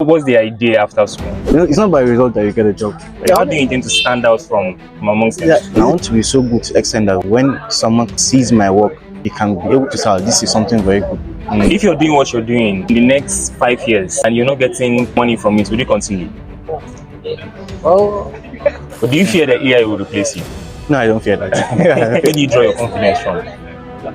What's the idea after school? It's not by result that you get a job. How do you intend to stand out from amongst them? I want to be so good to the extent that when someone sees my work, he can be able to say, this is something very good. If you're doing what you're doing in the next 5 years and you're not getting money from it, will you continue? Oh. But do you fear that AI will replace you? No, I don't fear that. Where do you draw your confidence from?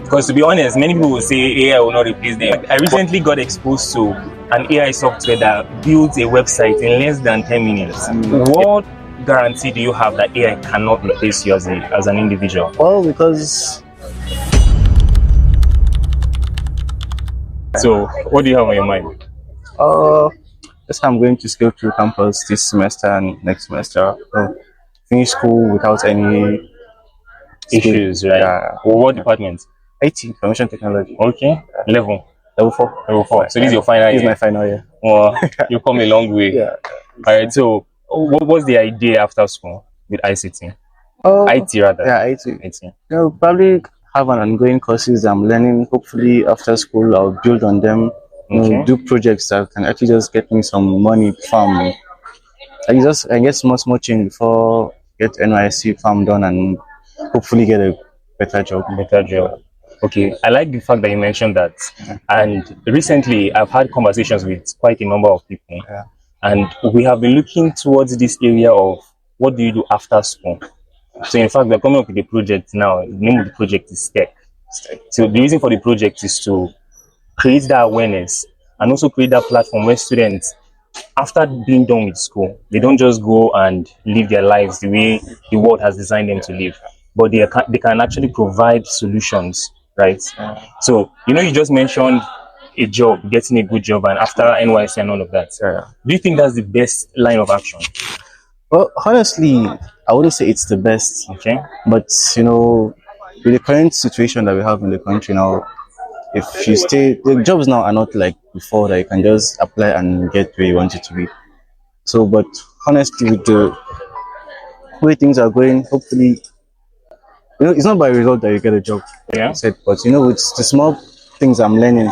Because to be honest, many people will say AI will not replace them. I recently got exposed to an AI software that builds a website in less than 10 minutes. What guarantee do you have that AI cannot replace you as an individual? Well, because... So, what do you have on your mind? This time I'm going to scale through campus this semester and next semester. Finish school without any issues, right? Yeah. Well, what department? IT, information technology. Okay. Level 4. Level 4. So this is your final year? This is my final year. Well, you've come a long way. Yeah. Alright, so what was the idea after school with ICT? IT rather. Yeah, IT. Probably have an ongoing courses I'm learning. Hopefully after school I'll build on them. Do projects that can actually just get me some money from. I get small change before get NYC farm done and hopefully get a better job. Okay, I like the fact that you mentioned that. And recently I've had conversations with quite a number of people. Yeah. And we have been looking towards this area of what do you do after school. So in fact, we're coming up with a project now. The name of the project is Tech. So the reason for the project is to create that awareness and also create that platform where students, after being done with school, they don't just go and live their lives the way the world has designed them to live, but they can actually provide solutions, right? So, you just mentioned a job, getting a good job, and after NYC and all of that. Do you think that's the best line of action? Well, honestly, I wouldn't say it's the best. Okay. But, with the current situation that we have in the country now, if you stay, the jobs now are not like before that you can just apply and get where you want it to be. So, but honestly, with the way things are going, hopefully, it's not by result that you get a job. Yeah. But with the small things I'm learning,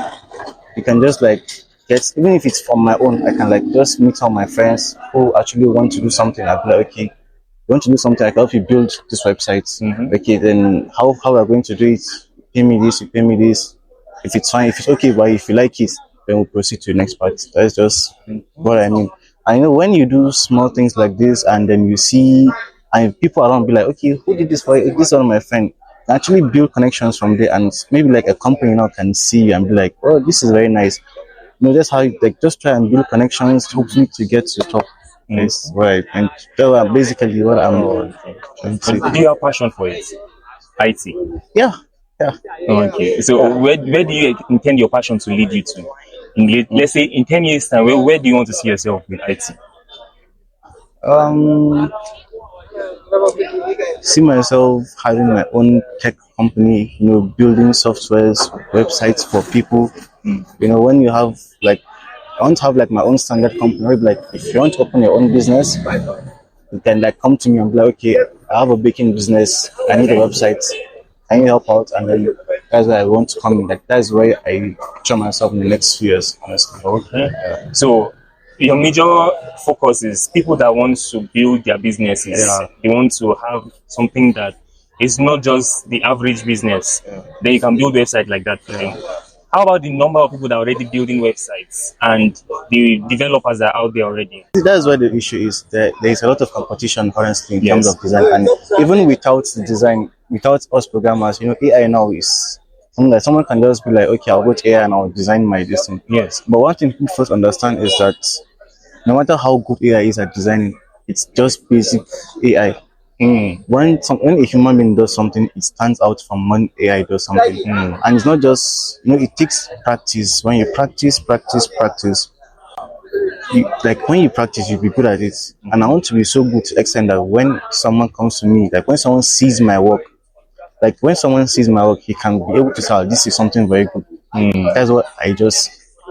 you can just get, even if it's from my own, I can just meet all my friends who actually want to do something. I'll be like, okay, you want to do something, I can help you build this website. Okay, then how are we going to do it? Pay me this, you pay me this. If it's fine, if it's okay, but if you like it, then we'll proceed to the next part. That's just what I mean. And when you do small things like this and then you see, and people around be like, okay, who did this for you? This is one of my friends. Actually build connections from there, and maybe a company now can see you and be like, oh, this is very nice. That's how just try and build connections, hopefully to get to the top. Yes, right. And that's basically what I'm trying to say. Do you have passion for it? IT? Yeah. Okay. So where do you intend your passion to lead you to? Let's say in 10 years time, where do you want to see yourself with IT? See myself having my own tech company, building softwares, websites for people. When you have I want to have my own standard company. If you want to open your own business, you can come to me and be like, okay, I have a baking business, I need a website, I need help out, and then that's where I want to come in. That's where I picture myself in the next few years, honestly. Okay. So your major focus is people that want to build their businesses. Yeah. They want to have something that is not just the average business. Then you can build a website like that for them. How about the number of people that are already building websites and the developers that are out there already? That's where the issue is. There is a lot of competition currently in terms of design. And even without the design, without us programmers, AI now is something that someone can just be like, okay, I'll go to AI and I'll design my design. Yes. But one thing people first understand is that no matter how good AI is at designing, it's just basic AI. When a human being does something, it stands out from when AI does something. And it's not just, it takes practice. When you practice, when you practice, you'll be good at it. And I want to be so good to the extent that when someone comes to me, when someone sees my work, he can be able to say, this is something very good. That's what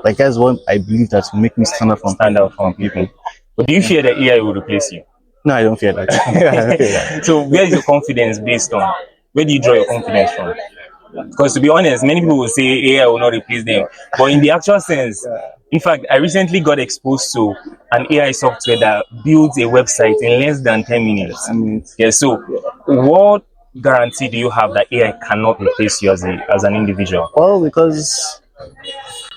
that's what I believe that will make me stand out from people. But do you fear that AI will replace you? No, I don't fear that. So where is your confidence based on? Where do you draw your confidence from? Because to be honest, many people will say AI will not replace them. But in the actual sense, in fact, I recently got exposed to an AI software that builds a website in less than 10 minutes. I mean, Yeah, so what guarantee do you have that AI cannot replace you as an individual? well, because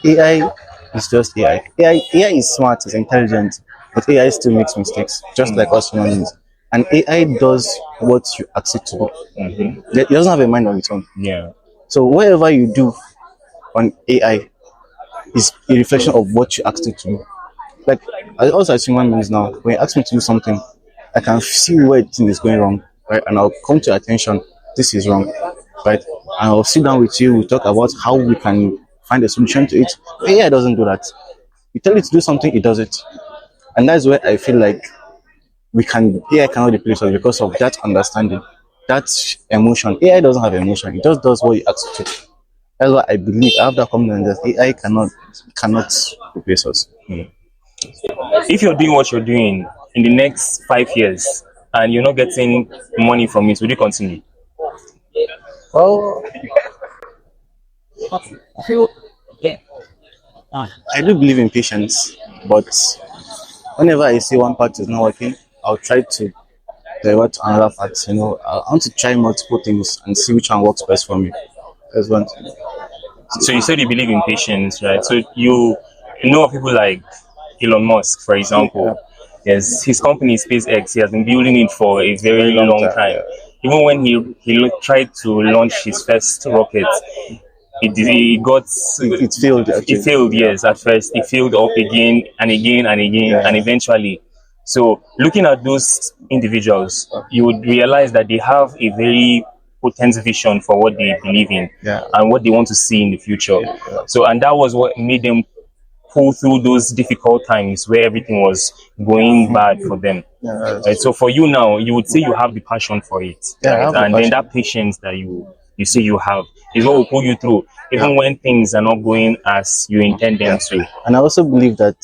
AI is just AI. AI is smart, it's intelligent, but AI still makes mistakes, just like us human beings. And AI does what you ask it to do. It doesn't have a mind of its own. Yeah. So whatever you do on AI is a reflection of what you asked it to do. Like I also as human beings now, when you ask me to do something, I can see where the thing is going wrong, right? And I'll come to your attention, this is wrong, right? And I'll sit down with you, we'll talk about how we can find a solution to it. AI doesn't do that. You tell it to do something, it does it. And that's where I feel like AI cannot replace us because of that understanding, that emotion. AI doesn't have emotion, it just does what you ask it to. That's why I believe I have that confidence that AI cannot replace us. If you're doing what you're doing in the next 5 years and you're not getting money from it, will you continue? Well, I do believe in patience, but whenever I see one part is not working, I'll try to divert to another part. I want to try multiple things and see which one works best for me. That's one thing. So you said you believe in patience, right? So you know of people like Elon Musk, for example. Yes, his company SpaceX. He has been building it for a very Very long long time. time. Even when he tried to launch his first rocket, it got It failed it actually. failed. Yes, at first it failed up again and again and again, and Yeah. eventually. So looking at those individuals, you would realize that they have a very potent vision for what they believe in Yeah. and what they want to see in the future. So, and that was what made them pull through those difficult times where everything was going bad for them. Yeah, Right? So for you now, you would say you have the passion for it, Yeah, I right? have the And then passion. that patience that you say you have is what will pull you through, even Yeah. when things are not going as you intend them to. And I also believe that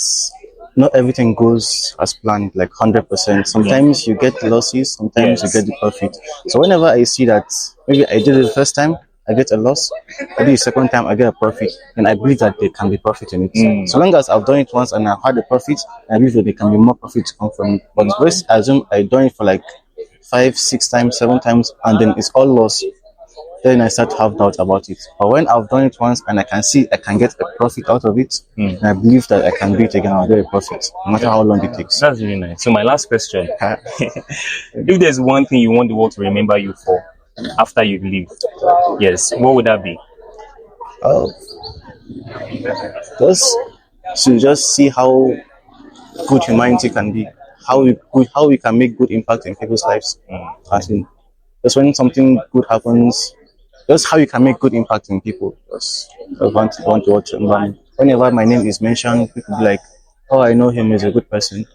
not everything goes as planned, like 100%. Sometimes you get losses, sometimes you Yes. get the profit. So whenever I see that maybe I did it the first time, I get a loss. I do it the second time, I get a profit. And I believe that there can be profit in it. So long as I've done it once and I've had a profit, I believe that there can be more profit to come from it. But let's assume I done it for like 5, 6 times, 7 times, and then it's all loss. Then I start to have doubts about it. But when I've done it once and I can see I can get a profit out of it, and I believe that I can do it again, I'll get a profit, no matter how long it takes. That's really nice. So my last question: if there's one thing you want the world to remember you for after you leave, yes, what would that be? Oh, just to just see how good humanity can be, how we can make good impact in people's lives. As in, just when something good happens, just how you can make good impact in people. Just want to watch them. Whenever my name is mentioned, people be like, "Oh, I know him. He's a good person."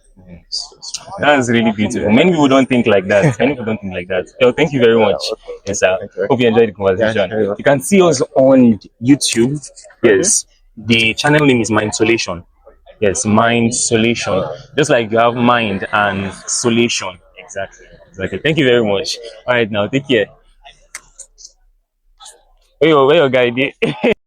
That's really beautiful. Many people don't think like that. Many people don't think like that. Well, thank you very much. Yes, sir. Hope you enjoyed the conversation. very well. You can see us on YouTube. Yes. The channel name is Mind Solation. Yes, Mind Solation. Just like you have mind and solation. Exactly. Exactly. Thank you very much. All right, now take care. Where your guy? Dey?